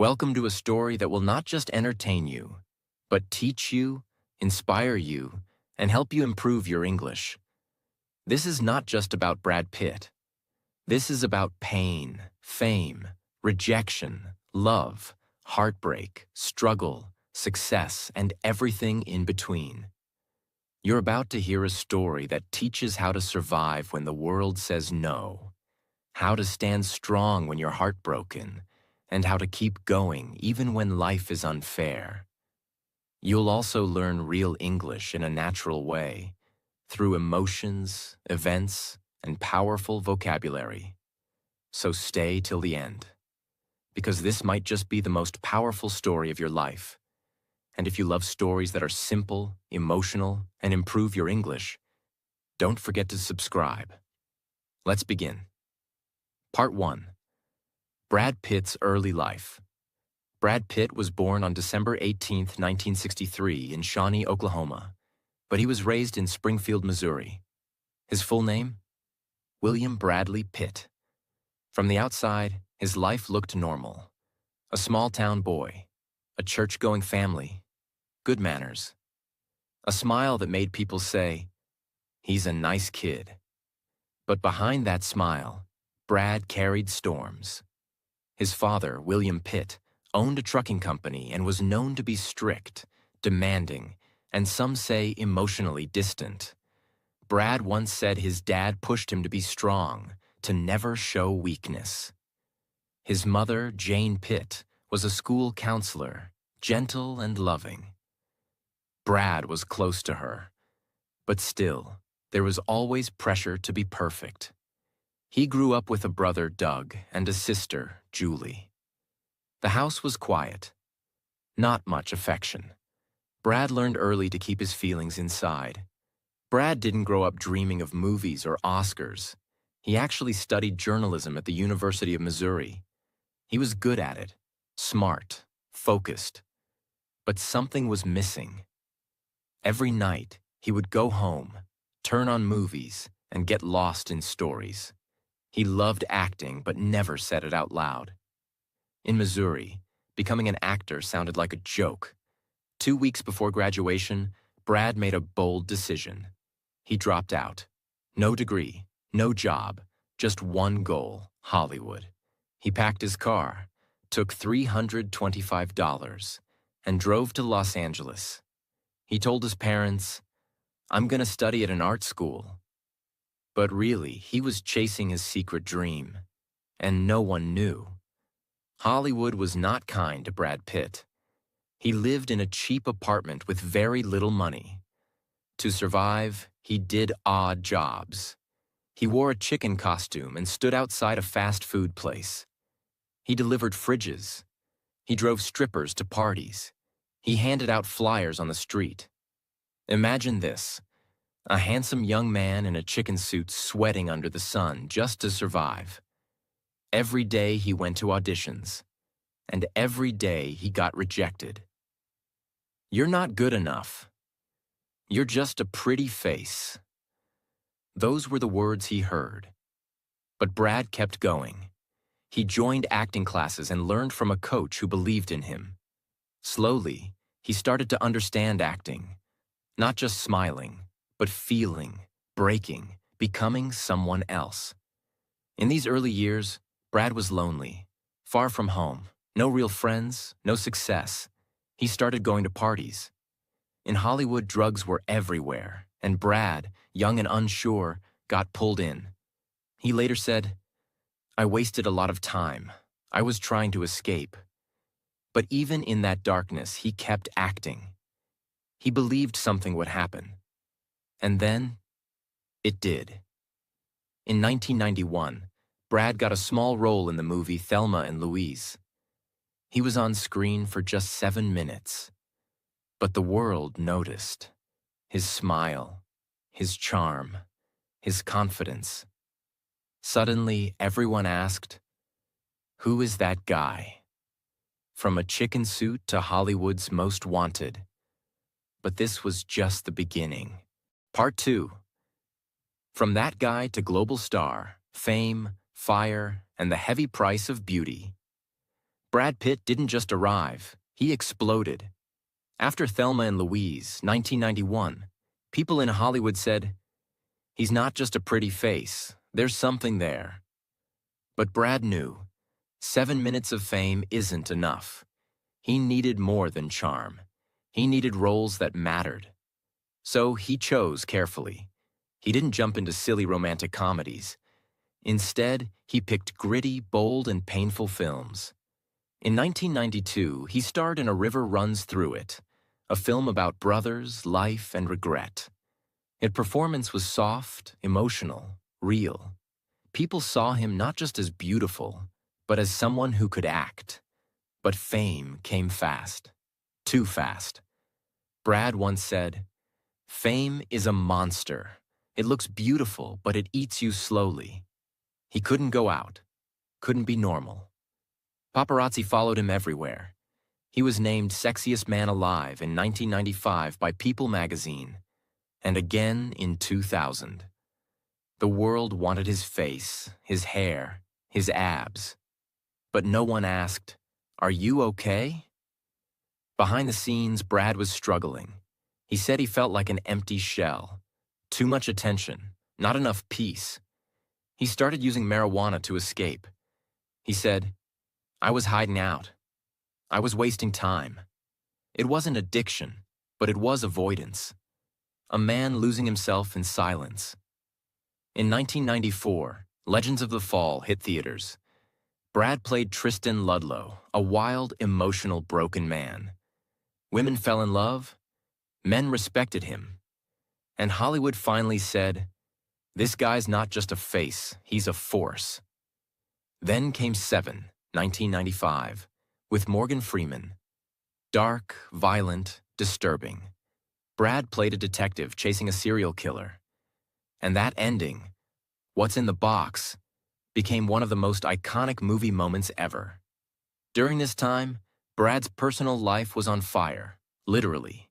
Welcome to a story that will not just entertain you, but teach you, inspire you, and help you improve your English. This is not just about Brad Pitt. This is about pain, fame, rejection, love, heartbreak, struggle, success, and everything in between. You're about to hear a story that teaches how to survive when the world says no, how to stand strong when you're heartbroken, and how to keep going even when life is unfair. You'll also learn real English in a natural way, through emotions, events, and powerful vocabulary. So stay till the end, because this might just be the most powerful story of your life. And if you love stories that are simple, emotional, and improve your English, don't forget to subscribe. Let's begin. Part 1. Brad Pitt's early life. Brad Pitt was born on December 18, 1963, in Shawnee, Oklahoma, but he was raised in Springfield, Missouri. His full name? William Bradley Pitt. From the outside, his life looked normal. A small-town boy, a church-going family, good manners, a smile that made people say, "He's a nice kid." But behind that smile, Brad carried storms. His father, William Pitt, owned a trucking company and was known to be strict, demanding, and some say emotionally distant. Brad once said his dad pushed him to be strong, to never show weakness. His mother, Jane Pitt, was a school counselor, gentle and loving. Brad was close to her, but still, there was always pressure to be perfect. He grew up with a brother, Doug, and a sister, Julie. The house was quiet. Not much affection. Brad learned early to keep his feelings inside. Brad didn't grow up dreaming of movies or Oscars. He actually studied journalism at the University of Missouri. He was good at it, smart, focused. But something was missing. Every night, he would go home, turn on movies, and get lost in stories. He loved acting, but never said it out loud. In Missouri, becoming an actor sounded like a joke. 2 weeks before graduation, Brad made a bold decision. He dropped out. No degree, no job, just one goal, Hollywood. He packed his car, took $325, and drove to Los Angeles. He told his parents, "I'm going to study at an art school." But really, he was chasing his secret dream, and no one knew. Hollywood was not kind to Brad Pitt. He lived in a cheap apartment with very little money. To survive, he did odd jobs. He wore a chicken costume and stood outside a fast food place. He delivered fridges. He drove strippers to parties. He handed out flyers on the street. Imagine this: a handsome young man in a chicken suit sweating under the sun just to survive. Every day he went to auditions, and every day he got rejected. "You're not good enough. You're just a pretty face." Those were the words he heard. But Brad kept going. He joined acting classes and learned from a coach who believed in him. Slowly, he started to understand acting, not just smiling, but feeling, breaking, becoming someone else. In these early years, Brad was lonely, far from home, no real friends, no success. He started going to parties. In Hollywood, drugs were everywhere, and Brad, young and unsure, got pulled in. He later said, "I wasted a lot of time. I was trying to escape." But even in that darkness, he kept acting. He believed something would happen. And then, it did. In 1991, Brad got a small role in the movie Thelma and Louise. He was on screen for just 7 minutes. But the world noticed. His smile, his charm, his confidence. Suddenly, everyone asked, "Who is that guy?" From a chicken suit to Hollywood's most wanted. But this was just the beginning. Part 2. From that guy to global star, fame, fire, and the heavy price of beauty. Brad Pitt didn't just arrive, he exploded. After Thelma and Louise, 1991, people in Hollywood said, "He's not just a pretty face, there's something there." But Brad knew, 7 minutes of fame isn't enough. He needed more than charm. He needed roles that mattered. So he chose carefully. He didn't jump into silly romantic comedies. Instead, he picked gritty, bold, and painful films. In 1992, he starred in A River Runs Through It, a film about brothers, life, and regret. His performance was soft, emotional, real. People saw him not just as beautiful, but as someone who could act. But fame came fast. Too fast. Brad once said, "Fame is a monster. It looks beautiful, but it eats you slowly." He couldn't go out. Couldn't be normal. Paparazzi followed him everywhere. He was named Sexiest Man Alive in 1995 by People magazine, and again in 2000. The world wanted his face, his hair, his abs. But no one asked, "Are you okay?" Behind the scenes, Brad was struggling. He said he felt like an empty shell. Too much attention, not enough peace. He started using marijuana to escape. He said, "I was hiding out. I was wasting time." It wasn't addiction, but it was avoidance. A man losing himself in silence. In 1994, Legends of the Fall hit theaters. Brad played Tristan Ludlow, a wild, emotional, broken man. Women fell in love. Men respected him. And Hollywood finally said, "This guy's not just a face, he's a force." Then came Seven, 1995, with Morgan Freeman. Dark, violent, disturbing. Brad played a detective chasing a serial killer. And that ending, "What's in the box?" became one of the most iconic movie moments ever. During this time, Brad's personal life was on fire, literally.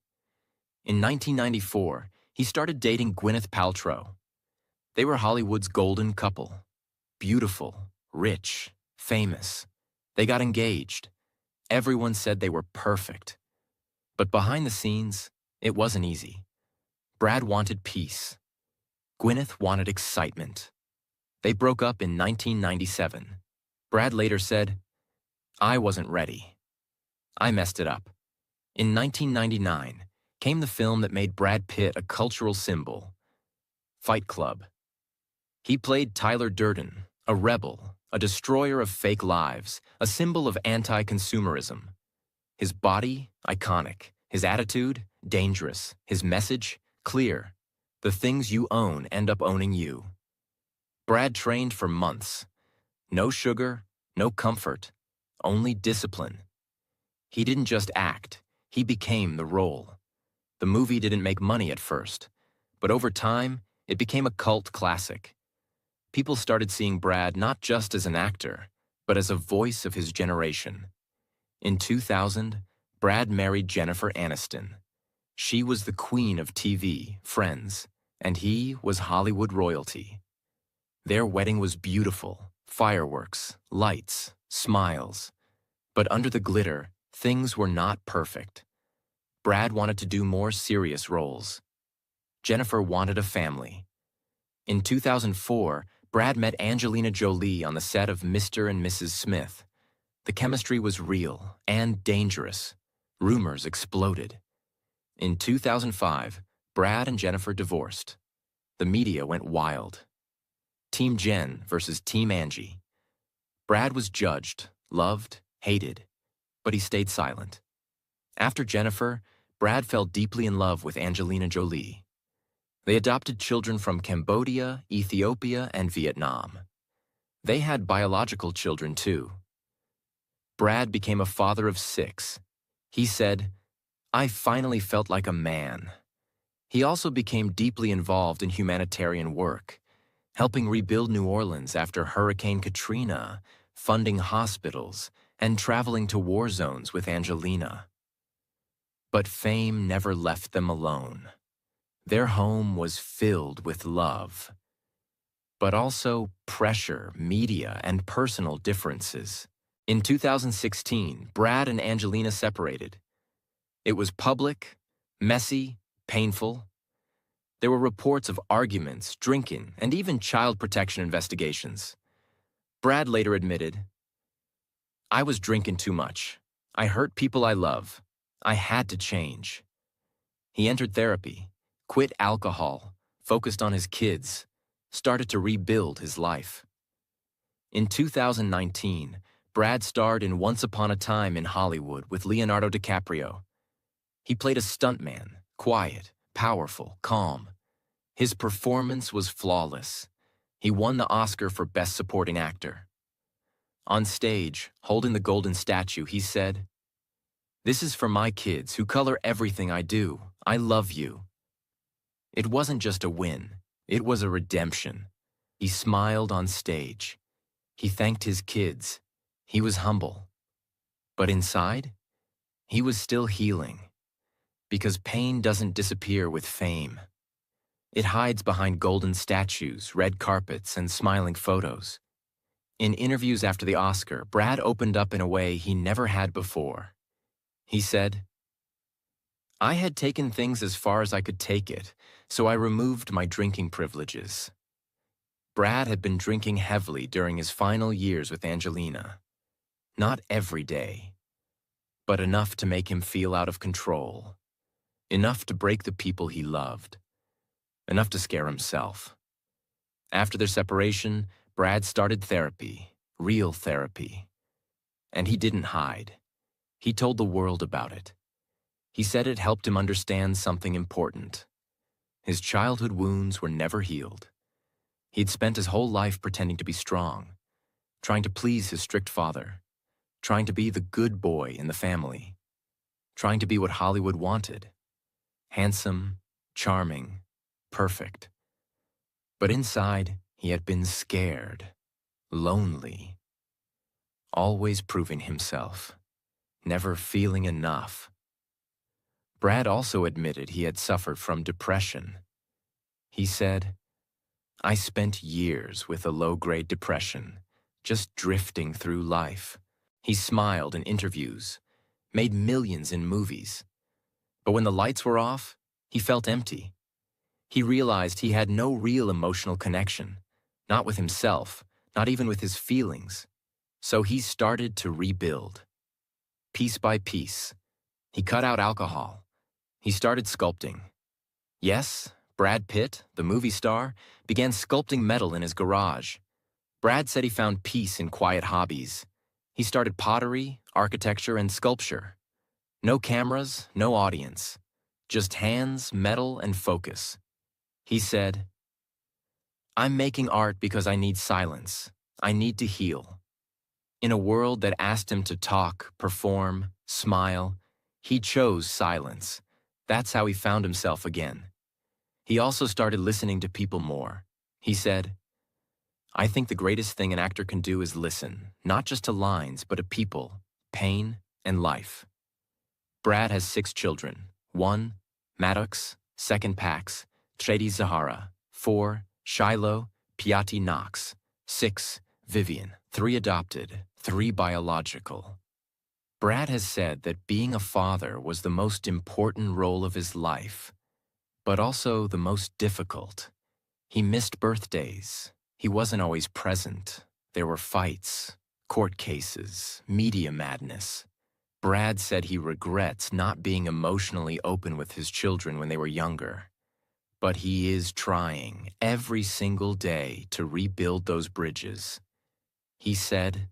In 1994, he started dating Gwyneth Paltrow. They were Hollywood's golden couple. Beautiful, rich, famous. They got engaged. Everyone said they were perfect. But behind the scenes, it wasn't easy. Brad wanted peace. Gwyneth wanted excitement. They broke up in 1997. Brad later said, "I wasn't ready. I messed it up." In 1999 came the film that made Brad Pitt a cultural symbol, Fight Club. He played Tyler Durden, a rebel, a destroyer of fake lives, a symbol of anti-consumerism. His body, iconic. His attitude, dangerous. His message, clear. The things you own end up owning you. Brad trained for months. No sugar, no comfort, only discipline. He didn't just act, he became the role. The movie didn't make money at first, but over time, it became a cult classic. People started seeing Brad not just as an actor, but as a voice of his generation. In 2000, Brad married Jennifer Aniston. She was the queen of TV, Friends, and he was Hollywood royalty. Their wedding was beautiful, fireworks, lights, smiles. But under the glitter, things were not perfect. Brad wanted to do more serious roles. Jennifer wanted a family. In 2004, Brad met Angelina Jolie on the set of Mr. and Mrs. Smith. The chemistry was real and dangerous. Rumors exploded. In 2005, Brad and Jennifer divorced. The media went wild. Team Jen versus Team Angie. Brad was judged, loved, hated, but he stayed silent. After Jennifer, Brad fell deeply in love with Angelina Jolie. They adopted children from Cambodia, Ethiopia, and Vietnam. They had biological children too. Brad became a father of 6. He said, "I finally felt like a man." He also became deeply involved in humanitarian work, helping rebuild New Orleans after Hurricane Katrina, funding hospitals, and traveling to war zones with Angelina. But fame never left them alone. Their home was filled with love, but also pressure, media, and personal differences. In 2016, Brad and Angelina separated. It was public, messy, painful. There were reports of arguments, drinking, and even child protection investigations. Brad later admitted, "I was drinking too much. I hurt people I love. I had to change." He entered therapy, quit alcohol, focused on his kids, started to rebuild his life. In 2019, Brad starred in Once Upon a Time in Hollywood with Leonardo DiCaprio. He played a stuntman, quiet, powerful, calm. His performance was flawless. He won the Oscar for Best Supporting Actor. On stage, holding the golden statue, he said, "This is for my kids who color everything I do. I love you." It wasn't just a win. It was a redemption. He smiled on stage. He thanked his kids. He was humble. But inside, he was still healing. Because pain doesn't disappear with fame. It hides behind golden statues, red carpets, and smiling photos. In interviews after the Oscar, Brad opened up in a way he never had before. He said, "I had taken things as far as I could take it, so I removed my drinking privileges." Brad had been drinking heavily during his final years with Angelina. Not every day, but enough to make him feel out of control. Enough to break the people he loved. Enough to scare himself. After their separation, Brad started therapy, real therapy. And he didn't hide. He told the world about it. He said it helped him understand something important. His childhood wounds were never healed. He'd spent his whole life pretending to be strong, trying to please his strict father, trying to be the good boy in the family, trying to be what Hollywood wanted. Handsome, charming, perfect. But inside, he had been scared, lonely, always proving himself, never feeling enough. Brad also admitted he had suffered from depression. He said, "I spent years with a low-grade depression, just drifting through life." He smiled in interviews, made millions in movies. But when the lights were off, he felt empty. He realized he had no real emotional connection, not with himself, not even with his feelings. So he started to rebuild. Piece by piece, he cut out alcohol. He started sculpting. Yes, Brad Pitt, the movie star, began sculpting metal in his garage. Brad said he found peace in quiet hobbies. He started pottery, architecture, and sculpture. No cameras, no audience. Just hands, metal, and focus. He said, "I'm making art because I need silence. I need to heal." In a world that asked him to talk, perform, smile, he chose silence. That's how he found himself again. He also started listening to people more. He said, "I think the greatest thing an actor can do is listen, not just to lines, but to people, pain, and life." Brad has 6 children. 1, Maddox, 2nd Pax, Trady Zahara, 4, Shiloh, Piatti Knox, 6, Vivian, 3 adopted, 3 biological. Brad has said that being a father was the most important role of his life, but also the most difficult. He missed birthdays. He wasn't always present. There were fights, court cases, media madness. Brad said he regrets not being emotionally open with his children when they were younger. But he is trying every single day to rebuild those bridges. He said,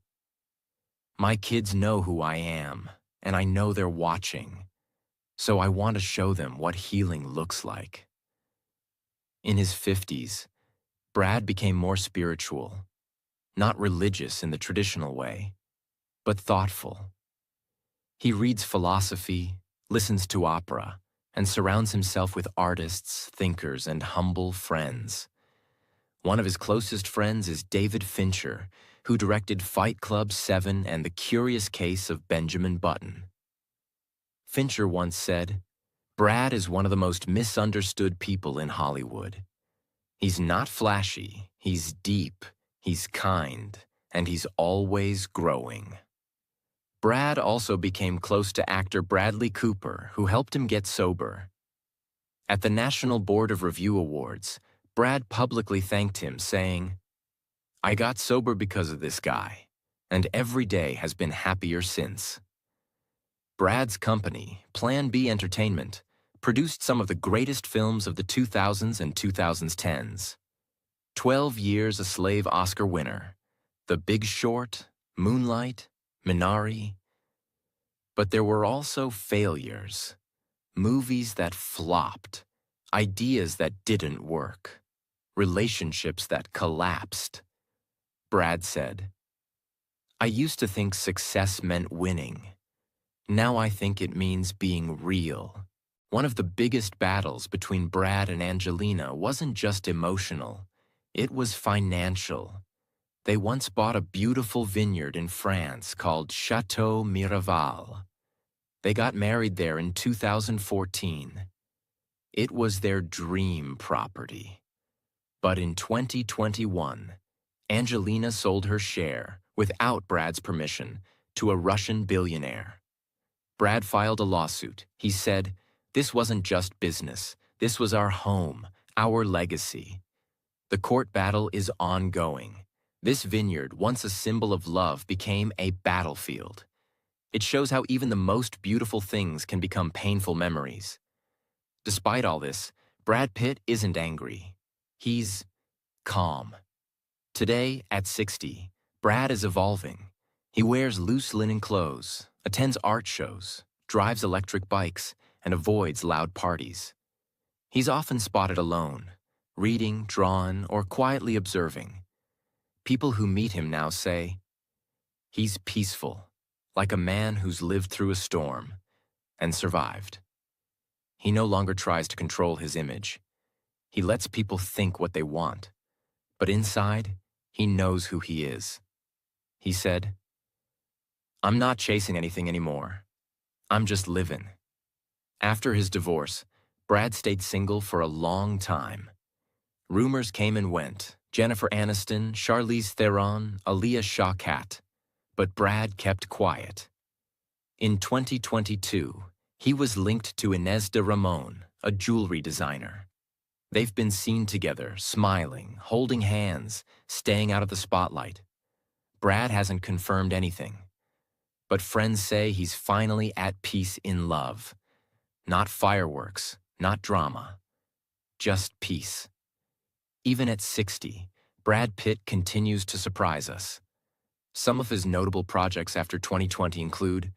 "My kids know who I am, and I know they're watching. So I want to show them what healing looks like." In his 50s, Brad became more spiritual, not religious in the traditional way, but thoughtful. He reads philosophy, listens to opera, and surrounds himself with artists, thinkers, and humble friends. One of his closest friends is David Fincher, who directed Fight Club 7 and The Curious Case of Benjamin Button. Fincher once said, "Brad is one of the most misunderstood people in Hollywood. He's not flashy, he's deep, he's kind, and he's always growing." Brad also became close to actor Bradley Cooper, who helped him get sober. At the National Board of Review Awards, Brad publicly thanked him, saying, "I got sober because of this guy, and every day has been happier since." Brad's company, Plan B Entertainment, produced some of the greatest films of the 2000s and 2010s. 12 Years a Slave Oscar winner, The Big Short, Moonlight, Minari. But there were also failures, movies that flopped, ideas that didn't work, relationships that collapsed. Brad said, "I used to think success meant winning. Now I think it means being real." One of the biggest battles between Brad and Angelina wasn't just emotional, it was financial. They once bought a beautiful vineyard in France called Chateau Miraval. They got married there in 2014. It was their dream property. But in 2021, Angelina sold her share, without Brad's permission, to a Russian billionaire. Brad filed a lawsuit. He said, "This wasn't just business. This was our home, our legacy." The court battle is ongoing. This vineyard, once a symbol of love, became a battlefield. It shows how even the most beautiful things can become painful memories. Despite all this, Brad Pitt isn't angry. He's calm. Today, at 60, Brad is evolving. He wears loose linen clothes, attends art shows, drives electric bikes, and avoids loud parties. He's often spotted alone, reading, drawing, or quietly observing. People who meet him now say, "He's peaceful, like a man who's lived through a storm and survived." He no longer tries to control his image. He lets people think what they want, but inside, he knows who he is. He said, "I'm not chasing anything anymore. I'm just living." After his divorce, Brad stayed single for a long time. Rumors came and went: Jennifer Aniston, Charlize Theron, Aaliyah Shawkat. But Brad kept quiet. In 2022, he was linked to Inez de Ramon, a jewelry designer. They've been seen together, smiling, holding hands, staying out of the spotlight. Brad hasn't confirmed anything, but friends say he's finally at peace in love. Not fireworks, not drama, just peace. Even at 60, Brad Pitt continues to surprise us. Some of his notable projects after 2020 include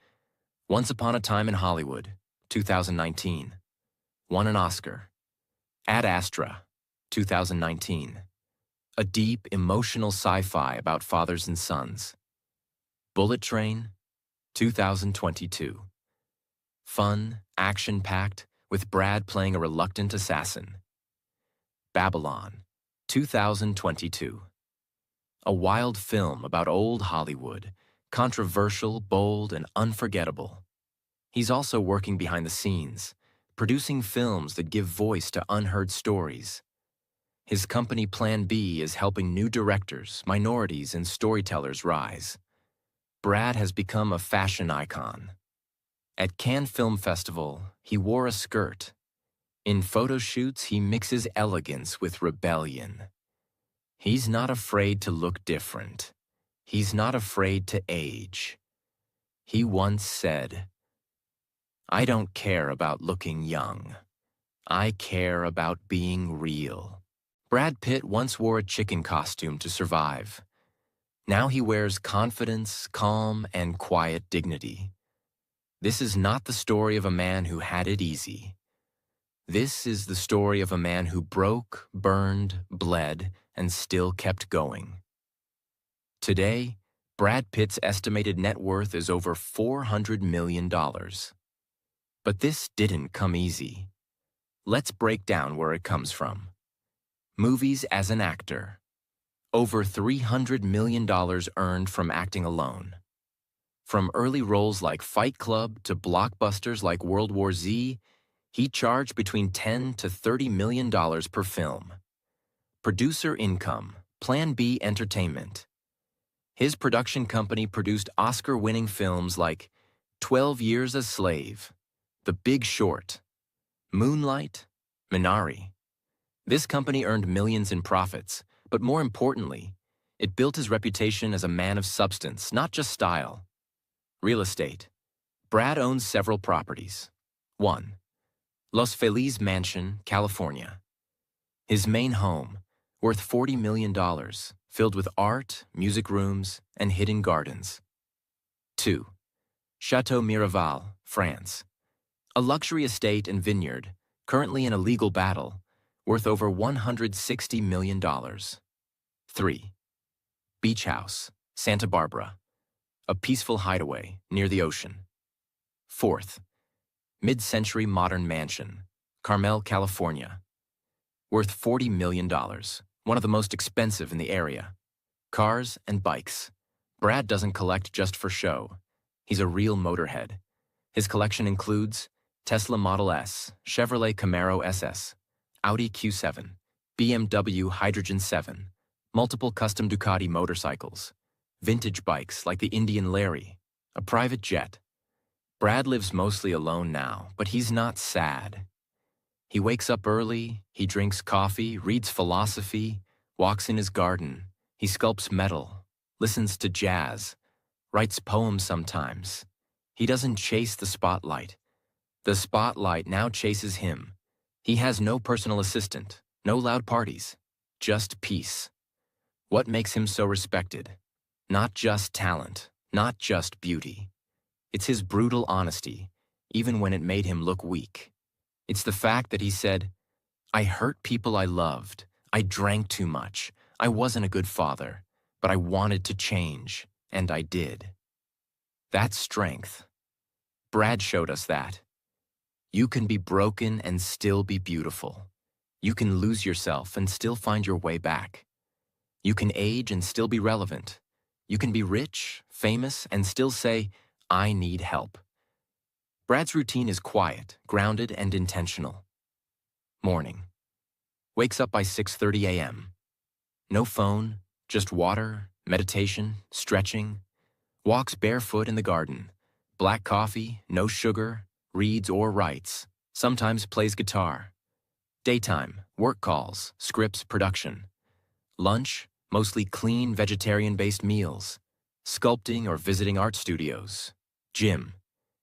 Once Upon a Time in Hollywood, 2019, won an Oscar. Ad Astra, 2019, a deep, emotional sci-fi about fathers and sons. Bullet Train, 2022, fun, action-packed, with Brad playing a reluctant assassin. Babylon, 2022, a wild film about old Hollywood, controversial, bold, and unforgettable. He's also working behind the scenes, producing films that give voice to unheard stories. His company Plan B is helping new directors, minorities, and storytellers rise. Brad has become a fashion icon. At Cannes Film Festival, he wore a skirt. In photo shoots, he mixes elegance with rebellion. He's not afraid to look different. He's not afraid to age. He once said, "I don't care about looking young. I care about being real." Brad Pitt once wore a chicken costume to survive. Now he wears confidence, calm, and quiet dignity. This is not the story of a man who had it easy. This is the story of a man who broke, burned, bled, and still kept going. Today, Brad Pitt's estimated net worth is over $400 million. But this didn't come easy. Let's break down where it comes from. Movies as an actor. Over $300 million earned from acting alone. From early roles like Fight Club to blockbusters like World War Z, he charged between $10 to $30 million per film. Producer income, Plan B Entertainment. His production company produced Oscar-winning films like 12 Years a Slave, The Big Short, Moonlight, Minari. This company earned millions in profits, but more importantly, it built his reputation as a man of substance, not just style. Real estate. Brad owns several properties. 1. Los Feliz Mansion, California. His main home, worth $40 million, filled with art, music rooms, and hidden gardens. 2. Chateau Miraval, France. A luxury estate and vineyard, currently in a legal battle, worth over $160 million. 3. Beach House, Santa Barbara. A peaceful hideaway near the ocean. 4th, mid-century modern mansion, Carmel, California. Worth $40 million, one of the most expensive in the area. Cars and bikes. Brad doesn't collect just for show. He's a real motorhead. His collection includes Tesla Model S, Chevrolet Camaro SS, Audi Q7, BMW Hydrogen 7, multiple custom Ducati motorcycles, vintage bikes like the Indian Larry, a private jet. Brad lives mostly alone now, but he's not sad. He wakes up early, he drinks coffee, reads philosophy, walks in his garden, he sculpts metal, listens to jazz, writes poems sometimes. He doesn't chase the spotlight. The spotlight now chases him. He has no personal assistant, no loud parties, just peace. What makes him so respected? Not just talent, not just beauty. It's his brutal honesty, even when it made him look weak. It's the fact that he said, "I hurt people I loved. I drank too much. I wasn't a good father, but I wanted to change, and I did." That's strength. Brad showed us that. You can be broken and still be beautiful. You can lose yourself and still find your way back. You can age and still be relevant. You can be rich, famous, and still say, "I need help." Brad's routine is quiet, grounded, and intentional. Morning. Wakes up by 6:30 a.m. No phone, just water, meditation, stretching. Walks barefoot in the garden. Black coffee, no sugar, reads or writes. Sometimes plays guitar. Daytime, work calls, scripts, production. Lunch, mostly clean, vegetarian-based meals. Sculpting or visiting art studios. Gym.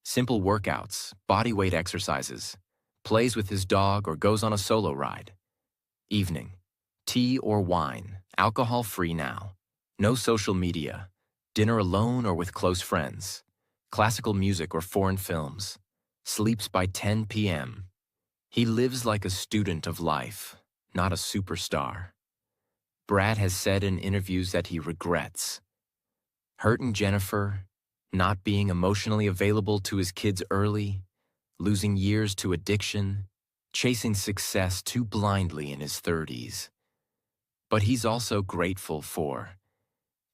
Simple workouts, bodyweight exercises. Plays with his dog or goes on a solo ride. Evening. Tea or wine, alcohol-free now. No social media. Dinner alone or with close friends. Classical music or foreign films. Sleeps by 10 p.m. He lives like a student of life, not a superstar. Brad has said in interviews that he regrets hurting Jennifer, not being emotionally available to his kids early, losing years to addiction, chasing success too blindly in his 30s. But he's also grateful for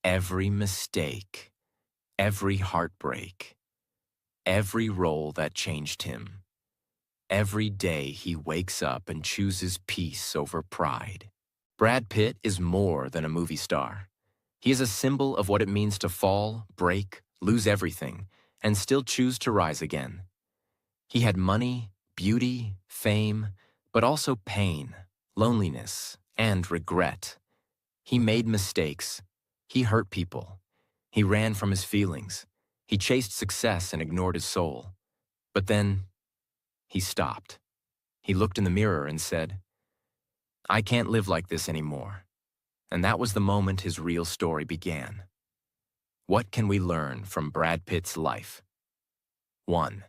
every mistake, every heartbreak, every role that changed him. Every day he wakes up and chooses peace over pride. Brad Pitt is more than a movie star. He is a symbol of what it means to fall, break, lose everything, and still choose to rise again. He had money, beauty, fame, but also pain, loneliness, and regret. He made mistakes. He hurt people. He ran from his feelings. He chased success and ignored his soul. But then, he stopped. He looked in the mirror and said, "I can't live like this anymore." And that was the moment his real story began. What can we learn from Brad Pitt's life? 1.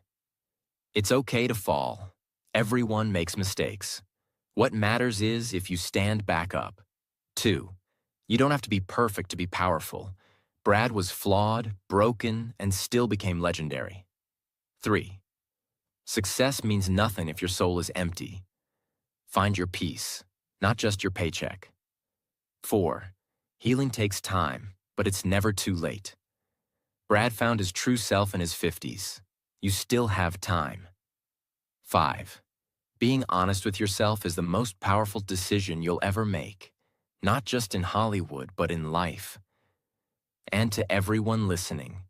It's okay to fall. Everyone makes mistakes. What matters is if you stand back up. 2. You don't have to be perfect to be powerful. Brad was flawed, broken, and still became legendary. 3. Success means nothing if your soul is empty. Find your peace, not just your paycheck. 4. Healing takes time, but it's never too late. Brad found his true self in his 50s. You still have time. 5. Being honest with yourself is the most powerful decision you'll ever make, not just in Hollywood, but in life. And to everyone listening,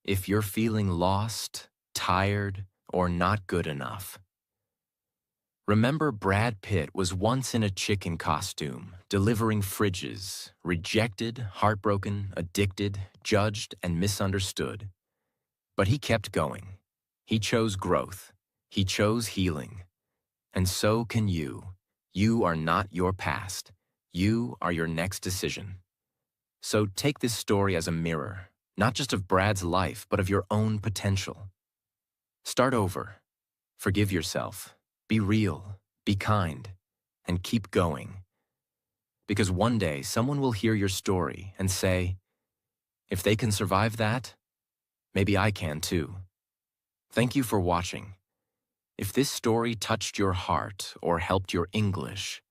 if you're feeling lost, tired, or not good enough, remember Brad Pitt was once in a chicken costume, delivering fridges, rejected, heartbroken, addicted, judged, and misunderstood. But he kept going. He chose growth. He chose healing. And so can you. You are not your past. You are your next decision. So take this story as a mirror, not just of Brad's life, but of your own potential. Start over. Forgive yourself. Be real. Be kind. And keep going. Because one day, someone will hear your story and say, if they can survive that, maybe I can too. Thank you for watching. If this story touched your heart or helped your English,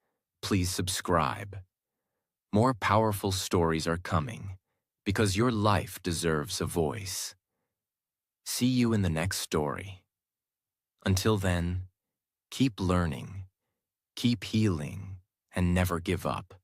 please subscribe. More powerful stories are coming because your life deserves a voice. See you in the next story. Until then, keep learning, keep healing, and never give up.